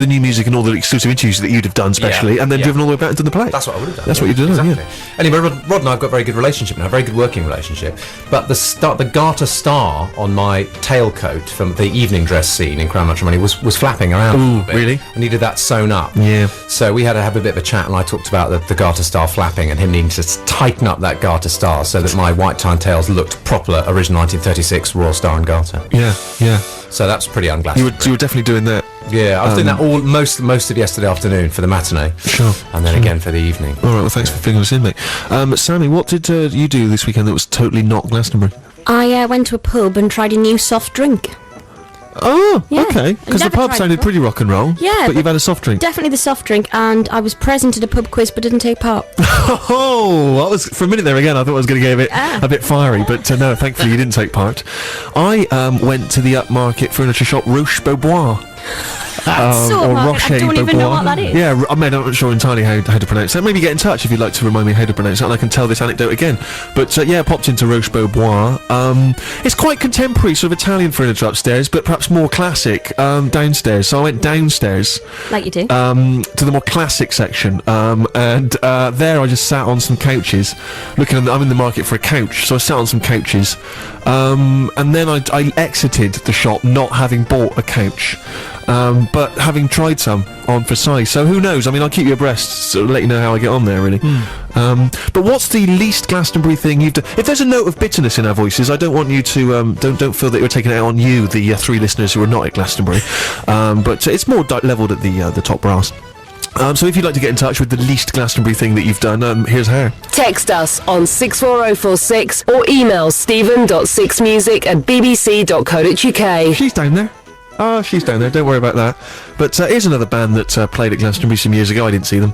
the new music and all the exclusive interviews that you'd have done, especially, and then driven all the way back into the play. That's what I would have done. That's what you'd have done, exactly. Anyway, Rod and I have got a very good relationship now, a very good working relationship. But the garter star on my tailcoat from the evening dress scene in Crown Matrimony was flapping around. Ooh, a bit, really? I needed that sewn up. Yeah. So we had to have a bit of a chat, and I talked about the garter star flapping and him needing to tighten up that garter star so that my white tie and tails looked proper original 1936 Royal Star and Garter. Yeah. So that's pretty unglamorous. You were definitely doing that. Yeah, I was doing that most of yesterday afternoon for the matinee. Sure. And then again for the evening. All right, well, thanks for filling us in, mate. Sammy, what did you do this weekend that was totally not Glastonbury? I went to a pub and tried a new soft drink. Oh, Yeah. okay. Because the Never pub tried sounded before. pretty rock and roll. Yeah, but you've had a soft drink. Definitely the soft drink, and I was present at a pub quiz but didn't take part. Oh, that was, for a minute there again, I thought I was going to get a bit fiery, but no, thankfully you didn't take part. I went to the upmarket furniture shop Roche-Beaubois. So or I don't even know what that is. Yeah, I'm not sure entirely how to pronounce that. Maybe get in touch if you'd like to remind me how to pronounce it, and I can tell this anecdote again. But yeah, popped into Roche-Beaubois. It's quite contemporary, sort of Italian furniture upstairs, but perhaps more classic downstairs. So I went downstairs, Like you do. to the more classic section, and there I just sat on some couches, I'm in the market for a couch, so I sat on some couches, and then I exited the shop not having bought a couch. But having tried some on for size, so who knows? I mean, I'll keep you abreast, so let you know how I get on there, really. But what's the least Glastonbury thing you've done? If there's a note of bitterness in our voices, I don't want you to don't feel that you're taking it out on you, the three listeners who are not at Glastonbury. But it's more levelled at the top brass. So if you'd like to get in touch with the least Glastonbury thing that you've done, here's how. Text us on 64046 or email stephen.sixmusic@bbc.co.uk. She's down there. Oh, she's down there, don't worry about that. But here's another band that played at Glastonbury some years ago. I didn't see them.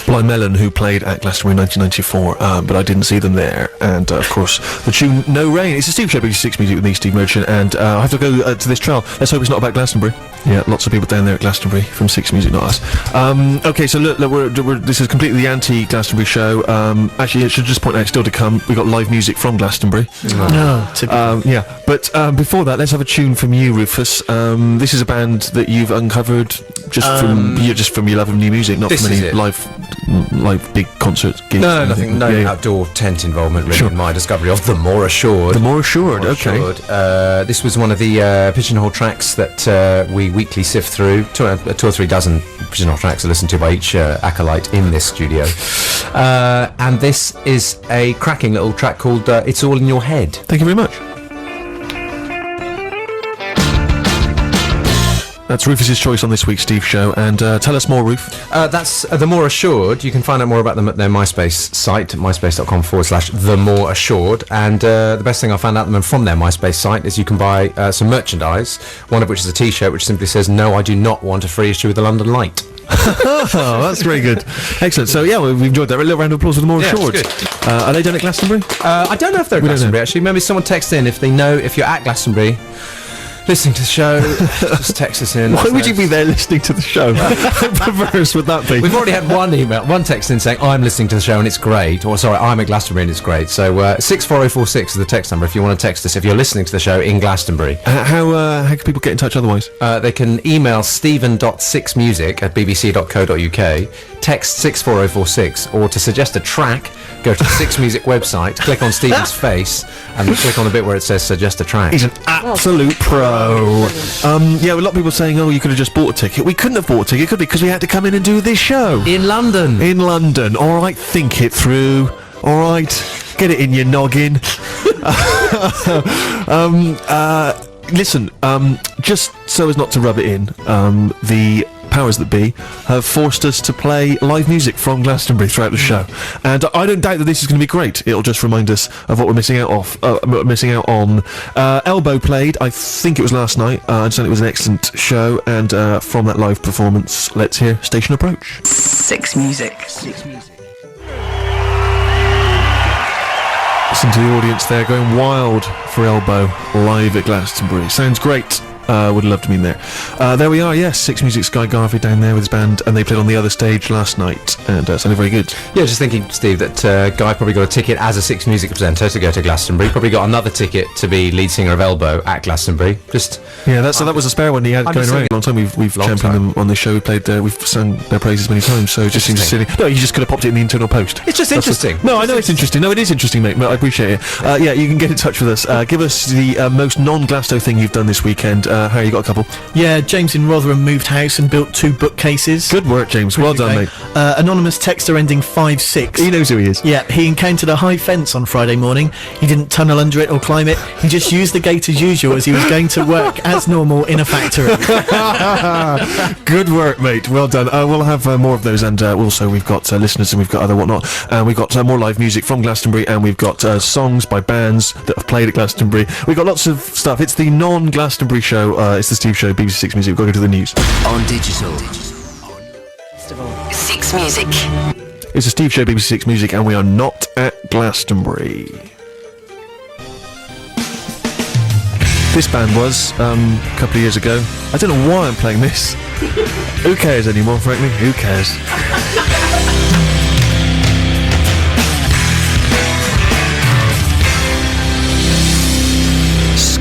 Blind Melon, who played at Glastonbury in 1994, but I didn't see them there. And, of course, the tune No Rain. It's a Steve Show, BBC6 Music with me, Steve Merchant, and I have to go to this trial. Let's hope it's not about Glastonbury. Yeah, lots of people down there at Glastonbury from Six Music, not us. Okay, so look this is completely the anti-Glastonbury show. Actually, I should just point out, still to come, we've got live music from Glastonbury. Yeah, but before that, let's have a tune from you, Rufus. This is a band that you've uncovered just from your love of new music, not from any live big concert gigs. No, nothing. No outdoor tent involvement really in my discovery of The More Assured. The More Assured, okay. This was one of the Pigeonhole tracks that we weekly sift through. Two or three dozen Pigeonhole tracks are listened to by each acolyte in this studio. And this is a cracking little track called It's All in Your Head. Thank you very much. That's Rufus's choice on this week's Steve Show, and tell us more, Ruf. That's The More Assured. You can find out more about them at their MySpace site, myspace.com/The More Assured. And the best thing I found out from their MySpace site is you can buy some merchandise, one of which is a T-shirt which simply says, "No, I do not want a free issue of the London Light." Oh, that's very good. Excellent. So, yeah, we've enjoyed that. A little round of applause for The More Assured. Are they done at Glastonbury? I don't know if they're at Glastonbury, actually. Maybe someone text in if they know if you're at Glastonbury. Listening to the show, just text us in. Why would you be there listening to the show? How perverse would that be? We've already had one text in saying, I'm listening to the show and it's great. Or, sorry, I'm at Glastonbury and it's great. So, 64046 is the text number if you want to text us if you're listening to the show in Glastonbury. How can people get in touch otherwise? They can email stephen.sixmusic@bbc.co.uk, text 64046, or to suggest a track, go to the Six Music website, click on Stephen's face, and click on the bit where it says suggest a track. He's an absolute pro. Yeah, a lot of people saying, oh, you could have just bought a ticket. We couldn't have bought a ticket, could we? Because we had to come in and do this show. In London. In London. All right, think it through. All right, get it in your noggin. Listen, just so as not to rub it in, the powers that be have forced us to play live music from Glastonbury throughout the show, and I don't doubt that this is going to be great. It'll just remind us of what we're missing out on. Elbow played, I think it was last night. I understand it was an excellent show, and from that live performance, let's hear Station Approach. Six Music. Listen to the audience there going wild for Elbow live at Glastonbury. Sounds great. Would love to be in there. There we are, yes. Six Music Sky Garvey down there with his band, and they played on the other stage last night, and sounded very good. Yeah, just thinking, Steve, that Guy probably got a ticket as a Six Music presenter to go to Glastonbury. Probably got another ticket to be lead singer of Elbow at Glastonbury. That was a spare one he had going around. A long time we've championed them on this show. We played, we've sung their praises many times. So it just seems silly. No, you just could have popped it in the internal post. It's just interesting. No, I know it's interesting. No, it is interesting, mate. I appreciate it. Yeah, you can get in touch with us. Give us the most non-Glasto thing you've done this weekend. Harry, you got a couple? Yeah, James in Rotherham moved house and built 2 bookcases. Good work, James. Well done, mate. Anonymous texter ending 56. He knows who he is. Yeah, he encountered a high fence on Friday morning. He didn't tunnel under it or climb it. He just used the gate as usual as he was going to work as normal in a factory. Good work, mate. Well done. We'll have more of those, and also we've got listeners and we've got other whatnot. And we've got more live music from Glastonbury, and we've got songs by bands that have played at Glastonbury. We've got lots of stuff. It's the non-Glastonbury show. It's the Steve Show, BBC Six Music. We've got to go to the news. On digital. Six Music. It's the Steve Show, BBC Six Music, and we are not at Glastonbury. This band was a couple of years ago. I don't know why I'm playing this. Who cares anymore, frankly? Who cares?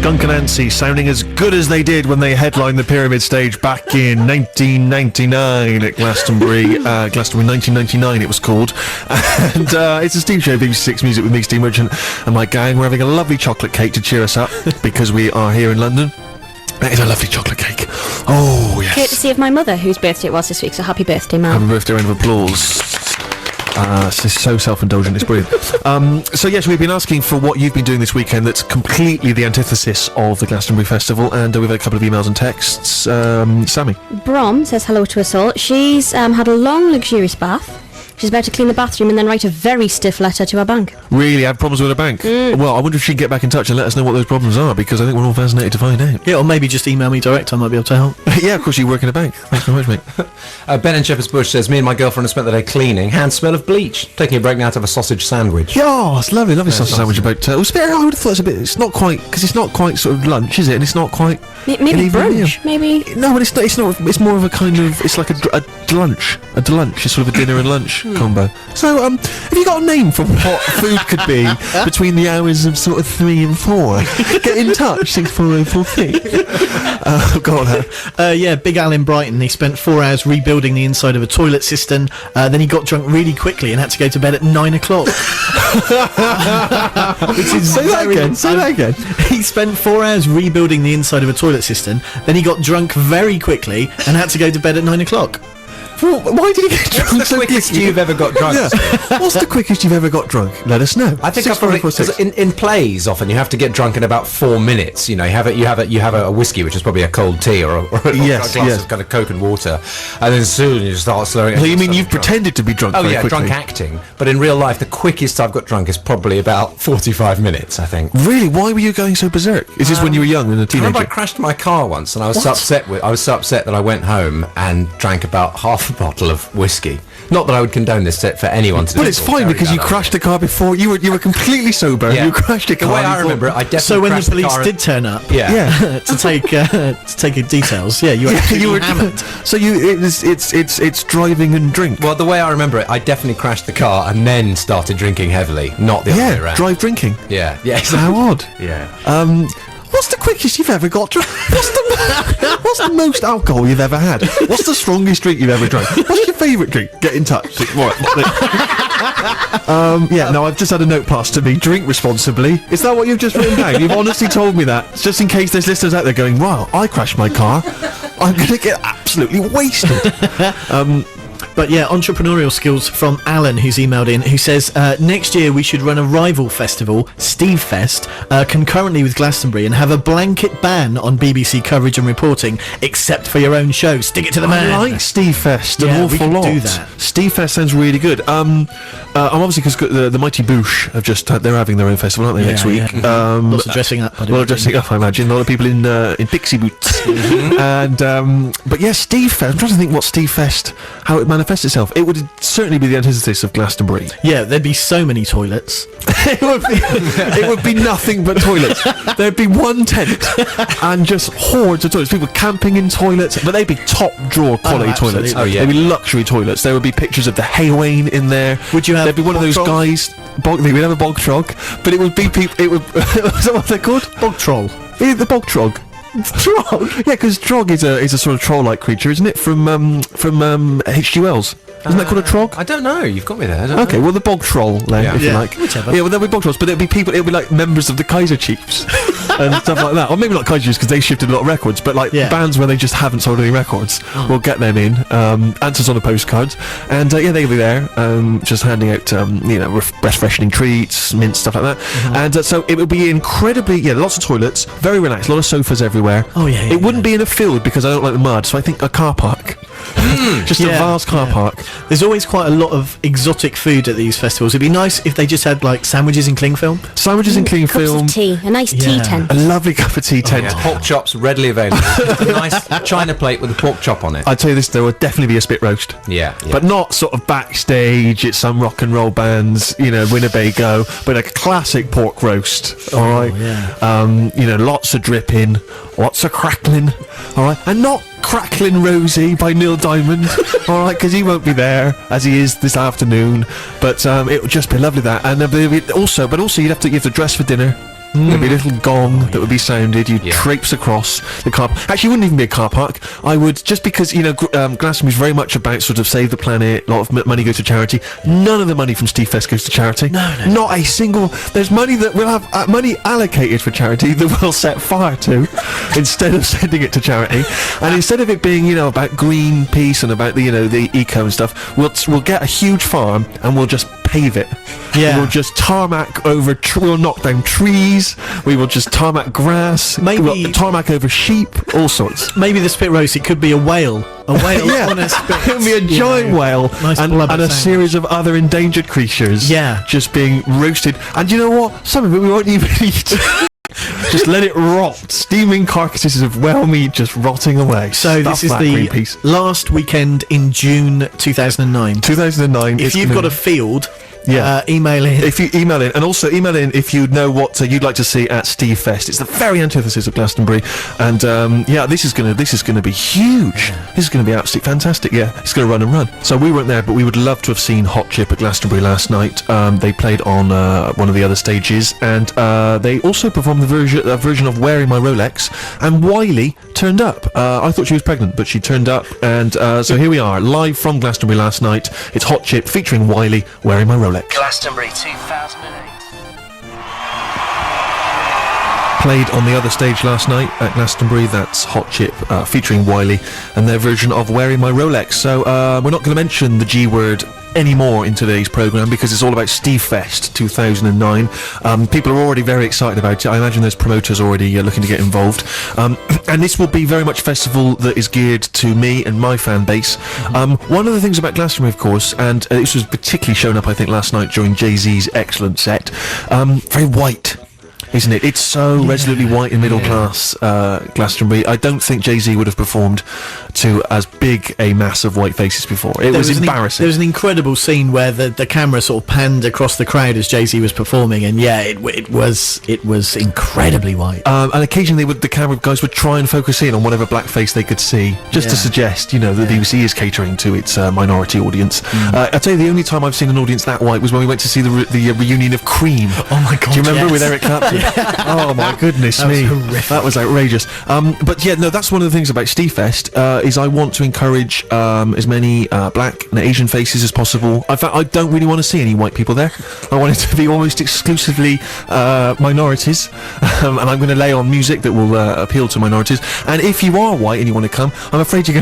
Skunk Anansie sounding as good as they did when they headlined the Pyramid stage back in 1999 at Glastonbury. Glastonbury 1999 it was called. And it's a Steve Show, BBC Six Music with me, Steve Merchant, and my gang. We're having a lovely chocolate cake to cheer us up because we are here in London. That is a lovely chocolate cake. Oh, yes. Courtesy of my mother, whose birthday it was this week, so happy birthday, Mum. Happy birthday, round of applause. It's so self-indulgent, it's brilliant. So yes, we've been asking for what you've been doing this weekend that's completely the antithesis of the Glastonbury Festival, and we've had a couple of emails and texts. Sammy. Brom says hello to us all. She's had a long, luxurious bath. She's about to clean the bathroom and then write a very stiff letter to her bank. Really? Had problems with her bank? Well, I wonder if she'd get back in touch and let us know what those problems are, because I think we're all fascinated to find out. Yeah, or maybe just email me direct. I might be able to help. Yeah, of course, you work in a bank. Thanks very much, mate. Ben in Shepherd's Bush says, me and my girlfriend have spent the day cleaning. Hand smell of bleach. Taking a break now to have a sausage sandwich. Yeah, it's lovely sausage sandwich. About it was a bit, I would have thought it's a bit. It's not quite, because it's not quite sort of lunch, is it? And it's not quite. Maybe brunch. Maybe. No, but it's not. It's not. It's more of a kind of. It's like a lunch. A lunch. It's sort of a dinner and lunch combo. So, have you got a name for what food could be between the hours of sort of 3 and 4? Get in touch. 64043. Go on, Hannah. Yeah, Big Al in Brighton. He spent 4 hours rebuilding the inside of a toilet cistern. Then he got drunk really quickly and had to go to bed at 9 o'clock. Say that again. He spent 4 hours rebuilding the inside of a toilet cistern. Then he got drunk very quickly and had to go to bed at 9 o'clock. Well, why did he get drunk? What's the quickest you've ever got drunk? Yeah. What's the quickest you've ever got drunk? Let us know. I think I've probably, because in plays often you have to get drunk in about 4 minutes. You know, you have a whiskey, which is probably a cold tea or a glass of kind of Coke and water, and then soon you start slurring. So you mean you've pretended to be drunk? Oh very yeah, quickly. drunk acting. But in real life, the quickest I've got drunk is probably about 45 minutes. I think. Really? Why were you going so berserk? Is this when you were young and a I teenager? remember I crashed my car once, and I was so upset that I went home and drank about half a bottle of whiskey. Not that I would condone this for anyone to do. Well, it's fine because you crashed the car before. You were completely sober. Yeah. You crashed a car. The way I remember it, I definitely. So when the crashed police car did turn up, Yeah. to take details, yeah, you were absolutely hammered. So it's driving and drink. Well, the way I remember it, I definitely crashed the car and then started drinking heavily, not the other way around. Drive drinking. Yeah, exactly. How odd. Yeah. What's the quickest you've ever got drunk? What's the most alcohol you've ever had? What's the strongest drink you've ever drunk? What's your favourite drink? Get in touch. No, I've just had a note passed to me. Drink responsibly. Is that what you've just written down? You've honestly told me that. Just in case there's listeners out there going, wow, I crashed my car. I'm going to get absolutely wasted. But yeah, entrepreneurial skills from Alan, who's emailed in, who says, next year we should run a rival festival, Steve Fest, concurrently with Glastonbury, and have a blanket ban on BBC coverage and reporting, except for your own show. Stick it to the man. I like Steve Fest an we awful could lot. do that. Steve Fest sounds really good. I'm obviously, because the Mighty Boosh have just they're having their own festival, aren't they, next week? Yeah. Lots of dressing up. A lot of dressing up, I imagine. A lot of people in pixie boots. And but yeah, Steve Fest. I'm trying to think what Steve Fest, how it managed manifest itself. It would certainly be the antithesis of Glastonbury. Yeah, there'd be so many toilets. It would be nothing but toilets. There'd be one tent and just hordes of toilets. People camping in toilets, but they'd be top drawer quality toilets. absolutely. Oh, yeah. They'd be luxury toilets. There would be pictures of the Haywain in there. Would you have There'd be one of bog those trog? guys. We'd have a bog trog, but it would be people. It would. Is that what they're called? Bog troll. Yeah, the bog trog. Trog? Yeah, because trog is a sort of troll-like creature, isn't it? From H.G. Wells. Isn't that called a trog? I don't know. You've got me there. I don't Okay, know. well, the bog troll, then, Yeah. if you Yeah, like. whichever. Yeah, well, there'll be bog trolls, but there'll be people, it'll be like members of the Kaiser Chiefs and stuff like that. Or maybe not Kaiser Chiefs, because they shifted a lot of records, but like Yeah. bands where they just haven't sold any records. We'll get them in, answers on the postcards, and yeah, they'll be there, just handing out, breath-freshening treats, mint, stuff like that. And so it will be incredibly, lots of toilets, very relaxed, a lot of sofas everywhere. Oh, yeah, yeah, It wouldn't be in a field, because I don't like the mud, so I think a car park. Just a Yeah, vast car yeah. park. There's always quite a lot of exotic food at these festivals. It'd be nice if they just had like sandwiches in cling film. Sandwiches in clean Cups film. of tea, a nice tea Yeah. tent. A lovely cup of tea tent. Yeah, pork chops readily available. A nice china plate with a pork chop on it. I'd tell you this, there would definitely be a spit roast. Yeah. But not sort of backstage at some rock and roll bands, Winnebago, but a classic pork roast, all right? yeah. Lots of dripping, lots of crackling, all right? And not Crackling Rosie by Neil Diamond, all right, because he won't be there as he is this afternoon. But it would just be lovely that, and there'd be also you'd have to dress for dinner. There'd be a little gong that would be sounded. You'd traipse across the car. Actually, it wouldn't even be a car park. I would, just because Glastonbury's very much about sort of save the planet. A lot of money goes to charity. None of the money from Steve Fest goes to charity. No. Not a single. There's money that we'll have money allocated for charity that we'll set fire to, instead of sending it to charity. And instead of it being about Greenpeace and about the eco and stuff, we'll get a huge farm and we'll just pave it. Yeah. We'll just tarmac over. We'll knock down trees. We will just tarmac grass. Maybe- we'll tarmac over sheep. All sorts. Maybe the spit roast, it could be a whale. A whale Yeah, on a spit. it would be a giant whale Nice and blubber a sandwich. series of other endangered creatures. Yeah. just being roasted. And you know what? Some of it we won't even eat. Just let it rot. Steaming carcasses of whale meat just rotting away. So this Stuff is that, the Greenpeace. last weekend in June 2009. 2009. If it's you've gonna got a be- field, Yeah. email in. If you email in, and also email in if you know what you'd like to see at Steve Fest. It's the very antithesis of Glastonbury, and this is gonna be huge. This is gonna be absolutely fantastic. Yeah, it's gonna run and run. So we weren't there, but we would love to have seen Hot Chip at Glastonbury last night. They played on one of the other stages, and they also performed a version of Wearing My Rolex. And Wiley turned up. I thought she was pregnant, but she turned up, and so here we are, live from Glastonbury last night. It's Hot Chip featuring Wiley, Wearing My Rolex. Glastonbury 2008. Played on the other stage last night at Glastonbury. That's Hot Chip featuring Wiley and their version of Wearing My Rolex. So we're not going to mention the G word anymore in today's programme because it's all about Steve Fest 2009. People are already very excited about it. I imagine there's promoters already looking to get involved. And this will be very much a festival that is geared to me and my fan base. One of the things about Glastonbury, of course, and this was particularly shown up I think last night during Jay-Z's excellent set, very white. Isn't it? It's so resolutely white and middle class, Glastonbury. I don't think Jay-Z would have performed to as big a mass of white faces before. It was embarrassing. There was an incredible scene where the camera sort of panned across the crowd as Jay-Z was performing, and yeah, it was incredibly white. And occasionally the camera guys would try and focus in on whatever black face they could see, just to Yeah. suggest, that the BBC is catering to its minority audience. I'll tell you, the only time I've seen an audience that white was when we went to see the reunion of Cream. Oh my God, Do you remember yes. with Eric Clapton? Oh my goodness That was me. horrific. That was outrageous. But yeah, no, that's one of the things about Steve Fest, is I want to encourage as many black and Asian faces as possible. In fact, I don't really want to see any white people there. I want it to be almost exclusively minorities, and I'm going to lay on music that will appeal to minorities. And if you are white and you want to come, I'm afraid you're going to